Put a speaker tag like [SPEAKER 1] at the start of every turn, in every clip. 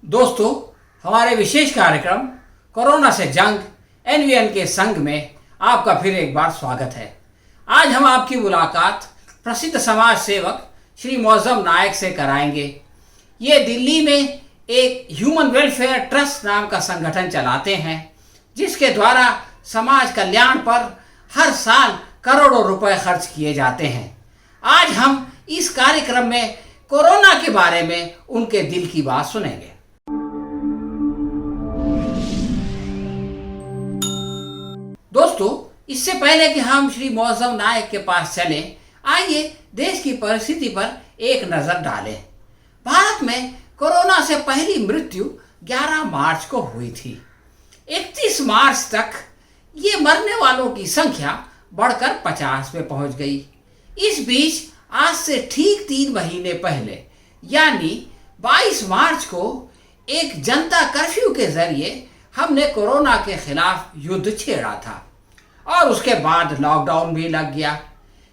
[SPEAKER 1] दोस्तों, हमारे विशेष कार्यक्रम कोरोना से जंग एनवीएन के संग में आपका फिर एक बार स्वागत है। आज हम आपकी मुलाकात प्रसिद्ध समाज सेवक श्री मौजम नायक से कराएंगे। ये दिल्ली में एक ह्यूमन वेलफेयर ट्रस्ट नाम का संगठन चलाते हैं, जिसके द्वारा समाज कल्याण पर हर साल करोड़ों रुपए खर्च किए जाते हैं। आज हम इस कार्यक्रम में कोरोना के बारे में उनके दिल की बात सुनेंगे। दोस्तों, इससे पहले कि हम श्री मौजम नायक के पास चलें, आइए देश की परिस्थिति पर एक नजर डालें। भारत में कोरोना से पहली मृत्यु 11 मार्च को हुई थी। 31 मार्च तक ये मरने वालों की संख्या बढ़कर 50 पे पहुंच गई। इस बीच आज से ठीक 3 महीने पहले यानी 22 मार्च को एक जनता कर्फ्यू के जरिए हमने कोरोना के खिलाफ युद्ध छेड़ा था और उसके बाद लॉकडाउन भी लग गया।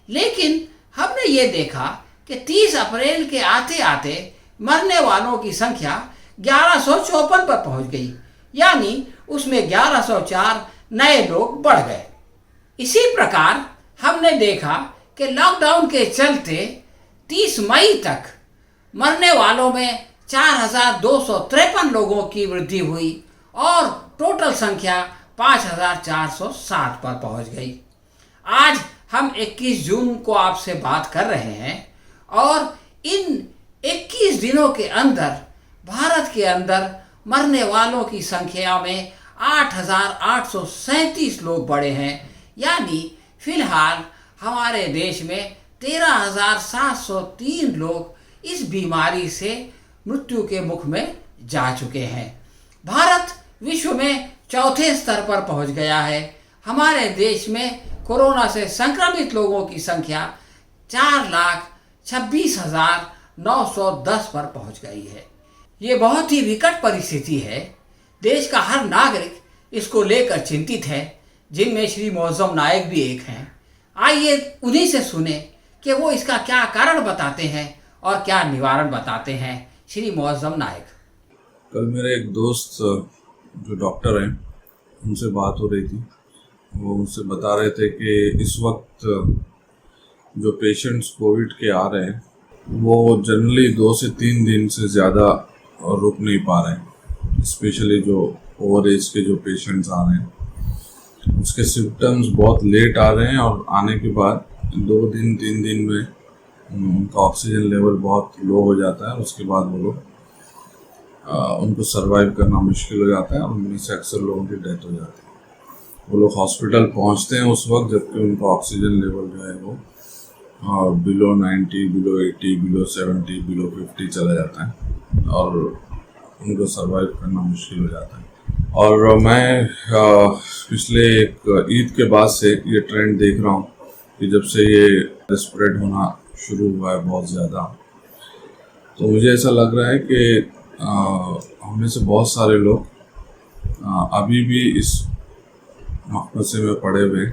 [SPEAKER 1] लेकिन हमने ये देखा कि 30 अप्रैल के आते आते मरने वालों की संख्या 1154 पर पहुंच गई, यानी उसमें 1104 नए लोग बढ़ गए। इसी प्रकार हमने देखा कि लॉकडाउन के चलते 30 मई तक मरने वालों में 4253 लोगों की वृद्धि हुई और टोटल संख्या 5407 पर पहुंच गई। आज हम 21 जून को आपसे बात कर रहे हैं और इन 21 दिनों के अंदर भारत के अंदर मरने वालों की संख्या में 8837 लोग बढ़े हैं, यानी फिलहाल हमारे देश में 13,703 लोग इस बीमारी से मृत्यु के मुख में जा चुके हैं। भारत विश्व में चौथे स्तर पर पहुंच गया है। हमारे देश में कोरोना से संक्रमित लोगों की संख्या 4,26,910 पर पहुंच गई है। ये बहुत ही विकट परिस्थिति है। देश का हर नागरिक इसको लेकर चिंतित है, जिनमें श्री मौजम नायक भी एक हैं। आइए उन्हीं से सुने कि वो इसका क्या कारण बताते हैं और क्या निवारण बताते हैं। श्री मौजम नायक।
[SPEAKER 2] कल मेरे एक दोस्त जो डॉक्टर हैं उनसे बात हो रही थी। वो मुझसे बता रहे थे कि इस वक्त जो पेशेंट्स कोविड के आ रहे हैं वो जनरली 2 से 3 दिन से ज़्यादा रुक नहीं पा रहे हैं। स्पेशली जो ओवर एज के जो पेशेंट्स आ रहे हैं उसके सिम्टम्स बहुत लेट आ रहे हैं और आने के बाद 2 दिन 3 दिन में उनका ऑक्सीजन लेवल बहुत लो हो जाता है। उसके बाद वो लोग उनको सर्वाइव करना मुश्किल हो जाता है और उनमें से अक्सर लोगों की डेथ हो जाती है। वो लोग हॉस्पिटल पहुंचते हैं उस वक्त जबकि उनका ऑक्सीजन लेवल जो है वो बिलो 90, बिलो 80, बिलो 70, बिलो 50 चला जाता है और उनको सर्वाइव करना मुश्किल हो जाता है। और मैं पिछले एक ईद के बाद से ये ट्रेंड देख रहा हूँ कि जब से ये स्प्रेड होना शुरू हुआ है बहुत ज़्यादा, तो मुझे ऐसा लग रहा है कि हमें से बहुत सारे लोग अभी भी इस मकमसे में पड़े हुए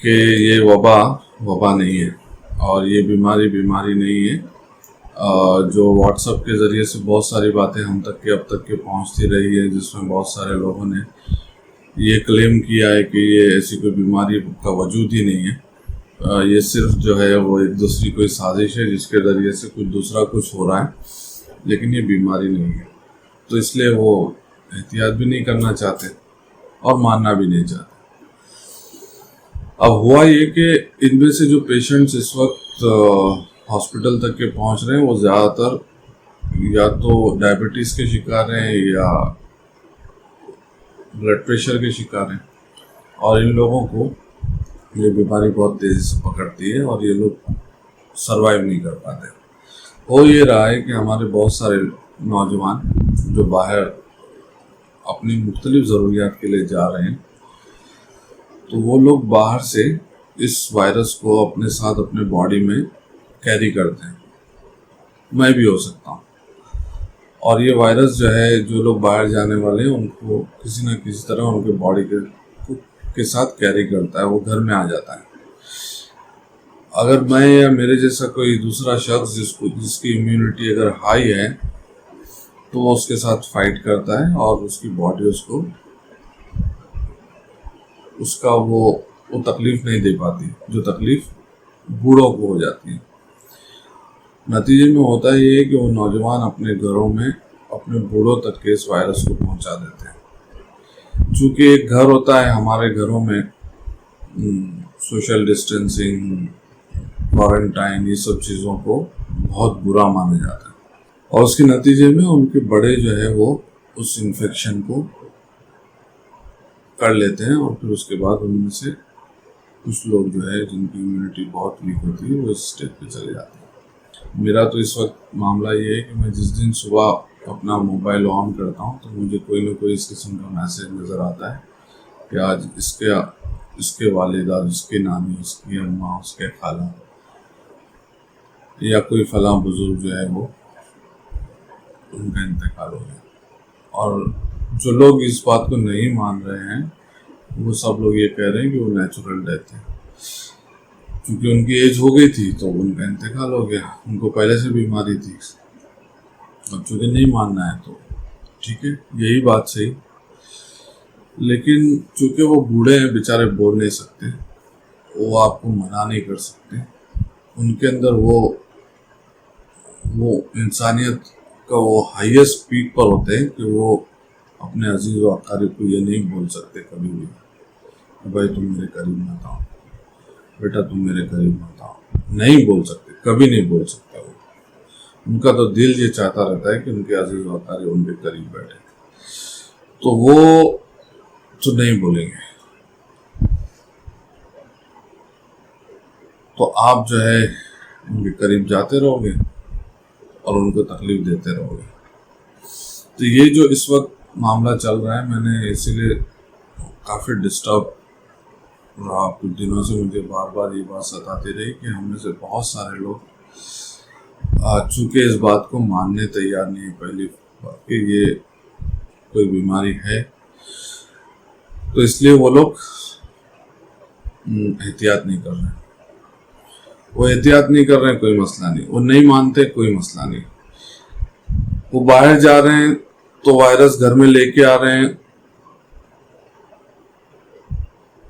[SPEAKER 2] कि ये वबा नहीं है और ये बीमारी नहीं है। जो व्हाट्सएप के ज़रिए से बहुत सारी बातें हम तक के अब तक के पहुंचती रही है, जिसमें बहुत सारे लोगों ने ये क्लेम किया है कि ये ऐसी कोई बीमारी का वजूद ही नहीं है। ये सिर्फ जो है वो एक दूसरी कोई साजिश है जिसके ज़रिए से कुछ दूसरा कुछ हो रहा है, लेकिन ये बीमारी नहीं है। तो इसलिए वो एहतियात भी नहीं करना चाहते और मानना भी नहीं चाहते। अब हुआ ये कि इनमें से जो पेशेंट्स इस वक्त हॉस्पिटल तक के पहुंच रहे हैं वो ज़्यादातर या तो डायबिटीज़ के शिकार हैं या ब्लड प्रेशर के शिकार हैं और इन लोगों को ये बीमारी बहुत तेज़ी से पकड़ती है और ये लोग सरवाइव नहीं कर पाते। हो ये रहा है कि हमारे बहुत सारे नौजवान जो बाहर अपनी मुख्तलिफ ज़रूरियात के लिए जा रहे हैं, तो वो लोग बाहर से इस वायरस को अपने साथ अपने बॉडी में कैरी करते हैं। मैं भी हो सकता हूँ। और ये वायरस जो है, जो लोग बाहर जाने वाले हैं उनको किसी न किसी तरह उनके बॉडी के साथ कैरी करता है, वो घर में आ जाता है। अगर मैं या मेरे जैसा कोई दूसरा शख्स जिसकी इम्यूनिटी अगर हाई है तो वो उसके साथ फाइट करता है और उसकी बॉडी उसका वो तकलीफ नहीं दे पाती, जो तकलीफ बूढ़ों को हो जाती है। नतीजे में होता ये है कि वो नौजवान अपने घरों में अपने बूढ़ों तक के इस वायरस को पहुंचा देते हैं। चूँकि एक घर होता है, हमारे घरों में सोशल डिस्टेंसिंग, क्वारंटाइन, ये सब चीज़ों को बहुत बुरा माना जाता है और उसके नतीजे में उनके बड़े जो है वो उस इन्फेक्शन को कर लेते हैं और फिर उसके बाद उनमें से कुछ लोग जो है जिनकी इम्यूनिटी बहुत वीक होती है वो इस स्टेज पे चले जाते हैं। मेरा तो इस वक्त मामला ये है कि मैं जिस दिन सुबह अपना मोबाइल ऑन करता हूँ तो मुझे कोई ना कोई इस किस्म का मैसेज नज़र आता है कि आज इसके वालिदा, इसके नानी, इसकी अम्मा, उसके खाला या कोई फला बुजुर्ग जो है वो उनका इंतकाल हो गया। और जो लोग इस बात को नहीं मान रहे हैं वो सब लोग ये कह रहे हैं कि वो नेचुरल डेथ है, क्योंकि उनकी एज हो गई थी तो उनका इंतकाल हो गया, उनको पहले से बीमारी थी। अब चूँकि नहीं मानना है तो ठीक है, यही बात सही, लेकिन चूँकि वो बूढ़े हैं, बेचारे बोल नहीं सकते, वो आपको मना नहीं कर सकते, उनके अंदर वो इंसानियत का वो हाईएस्ट पीक पर होते हैं कि वो अपने अजीज व अकारिब को ये नहीं बोल सकते कभी भी, भाई तुम मेरे करीब मत आओ, बेटा तुम मेरे करीब मत आओ, नहीं बोल सकते, कभी नहीं बोल सकता वो। उनका तो दिल ये चाहता रहता है कि उनके अजीज व अकारिब उनके करीब बैठे, तो वो तो नहीं बोलेंगे। तो आप जो है उनके करीब जाते रहोगे और उनको तकलीफ देते रहोगे। तो ये जो इस वक्त मामला चल रहा है, मैंने इसीलिए काफ़ी डिस्टर्ब रहा, कुछ दिनों से मुझे बार बार ये बात सताती रही कि हम में से बहुत सारे लोग चूँकि इस बात को मानने तैयार नहीं है पहली बात कि ये कोई बीमारी है, तो इसलिए वो लोग एहतियात नहीं कर रहे हैं। वो एहतियात नहीं कर रहे हैं, कोई मसला नहीं, वो नहीं मानते, कोई मसला नहीं, वो बाहर जा रहे हैं तो वायरस घर में लेके आ रहे हैं,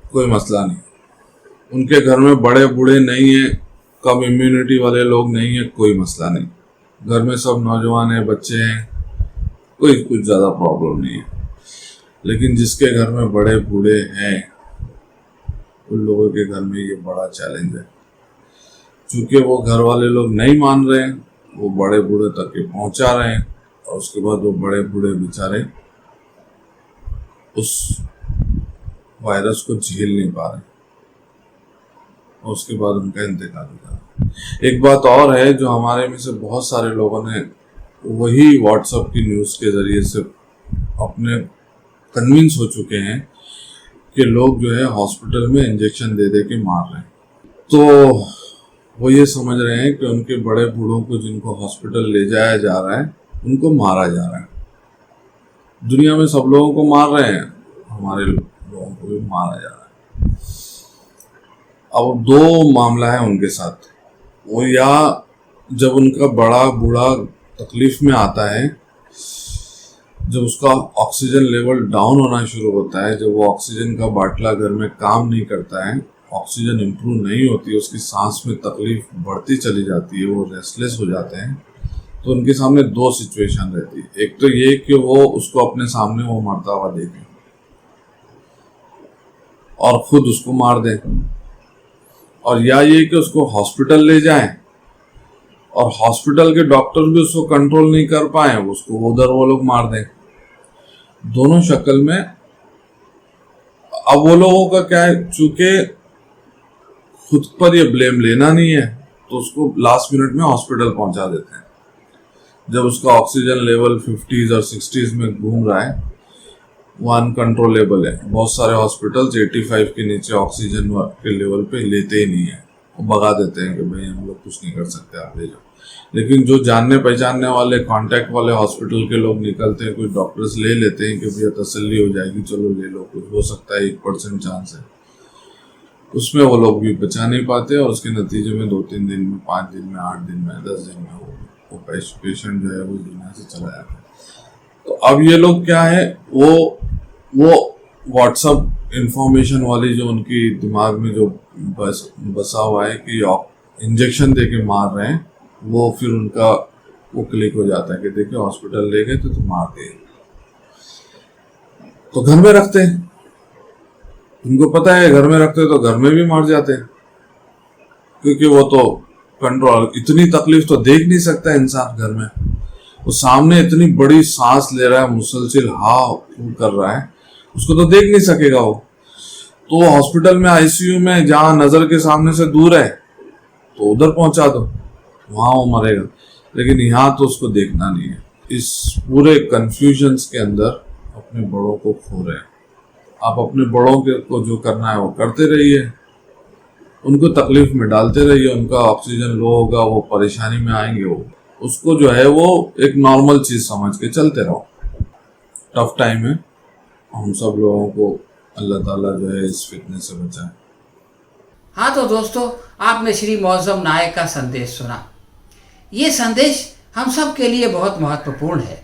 [SPEAKER 2] कोई मसला नहीं, उनके घर में बड़े बूढ़े नहीं है, कम इम्यूनिटी वाले लोग नहीं है, कोई मसला नहीं, घर में सब नौजवान हैं, बच्चे हैं, कोई कुछ ज़्यादा प्रॉब्लम नहीं है। लेकिन जिसके घर में बड़े बूढ़े हैं उन लोगों के घर में ये बड़ा चैलेंज है, क्योंकि वो घर वाले लोग नहीं मान रहे हैं, वो बड़े बूढ़े तक के पहुंचा रहे हैं और उसके बाद वो बड़े बूढ़े बेचारे उस वायरस को झेल नहीं पा रहे और उसके बाद उनका इंतकाल हो जाता है। एक बात और है जो हमारे में से बहुत सारे लोगों ने वही व्हाट्सएप की न्यूज़ के ज़रिए से अपने कन्विंस हो चुके हैं कि लोग जो है हॉस्पिटल में इंजेक्शन दे दे के मार रहे हैं, तो वो ये समझ रहे हैं कि उनके बड़े बूढ़ों को जिनको हॉस्पिटल ले जाया जा रहा है उनको मारा जा रहा है। दुनिया में सब लोगों को मार रहे हैं, हमारे लोगों को भी मारा जा रहा है। अब दो मामला है उनके साथ, वो या जब उनका बड़ा बूढ़ा तकलीफ में आता है, जब उसका ऑक्सीजन लेवल डाउन होना शुरू होता है, जब वो ऑक्सीजन का बाटला घर में काम नहीं करता है, ऑक्सीजन इम्प्रूव नहीं होती, उसकी सांस में तकलीफ बढ़ती चली जाती है, वो रेस्टलेस हो जाते हैं, तो उनके सामने दो सिचुएशन रहती है। एक तो ये कि वो उसको अपने सामने वो मरता हुआ देखें और खुद उसको मार दें, और या ये कि उसको हॉस्पिटल ले जाएं और हॉस्पिटल के डॉक्टर भी उसको कंट्रोल नहीं कर पाए, उसको उधर वो लोग मार दें। दोनों शक्ल में। अब वो लोगों का क्या है, चूंकि खुद पर ये ब्लेम लेना नहीं है तो उसको लास्ट मिनट में हॉस्पिटल पहुंचा देते हैं। जब उसका ऑक्सीजन लेवल 50s और 60s में घूम रहा है, वो अनकंट्रोलेबल है। बहुत सारे हॉस्पिटल्स 85 के नीचे ऑक्सीजन के लेवल पे लेते ही नहीं है, वो भगा देते हैं कि भाई हम लोग कुछ नहीं कर सकते, आप ले जाओ। लेकिन जो जानने पहचानने वाले कॉन्टैक्ट वाले हॉस्पिटल के लोग निकलते हैं, कुछ डॉक्टर्स ले लेते हैं कि भैया तसल्ली हो जाएगी, चलो ले लो, कुछ हो सकता है 1% चांस है, उसमें वो लोग भी बचा नहीं पाते और उसके नतीजे में 2-3 दिन में, 5 दिन में, 8 दिन में, 10 दिन में वो पेशेंट जो है वो दुनिया से चला जाता है। तो अब ये लोग क्या है, वो व्हाट्सअप इंफॉर्मेशन वाली जो उनकी दिमाग में जो बसा हुआ है कि इंजेक्शन दे के मार रहे हैं, वो फिर उनका वो क्लिक हो जाता है कि देखिए हॉस्पिटल ले गए तो मार दिए, तो घर में रखते हैं। उनको पता है घर में रखते तो घर में भी मार जाते हैं, क्योंकि वो तो कंट्रोल, इतनी तकलीफ तो देख नहीं सकता इंसान घर में। वो सामने इतनी बड़ी सांस ले रहा है, मुसलसल हाव कर रहा है, उसको तो देख नहीं सकेगा वो। तो हॉस्पिटल में आईसीयू में जहां नजर के सामने से दूर है तो उधर पहुंचा दो, वहां वो मरेगा। लेकिन यहाँ तो उसको देखना नहीं है। इस पूरे कंफ्यूजन्स के अंदर अपने बड़ों को खो रहे हैं। आप अपने बड़ों को जो करना है वो करते रहिए, उनको तकलीफ में डालते रहिए, उनका ऑक्सीजन लो होगा, वो परेशानी में आएंगे, वो उसको जो है वो एक नॉर्मल चीज समझ के चलते रहो। टफ टाइम है, हम सब लोगों को अल्लाह ताला जो है इस फितने से बचाए।
[SPEAKER 1] हाँ तो दोस्तों, आपने श्री मौज़म नायक का संदेश सुना। ये संदेश हम सब के लिए बहुत महत्वपूर्ण है,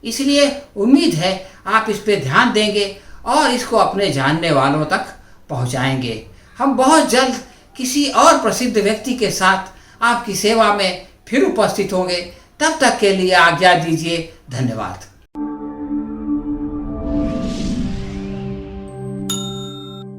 [SPEAKER 1] इसलिए उम्मीद है आप इस पे ध्यान देंगे और इसको अपने जानने वालों तक पहुंचाएंगे। हम बहुत जल्द किसी और प्रसिद्ध व्यक्ति के साथ आपकी सेवा में फिर उपस्थित होंगे। तब तक के लिए आज्ञा दीजिए। धन्यवाद।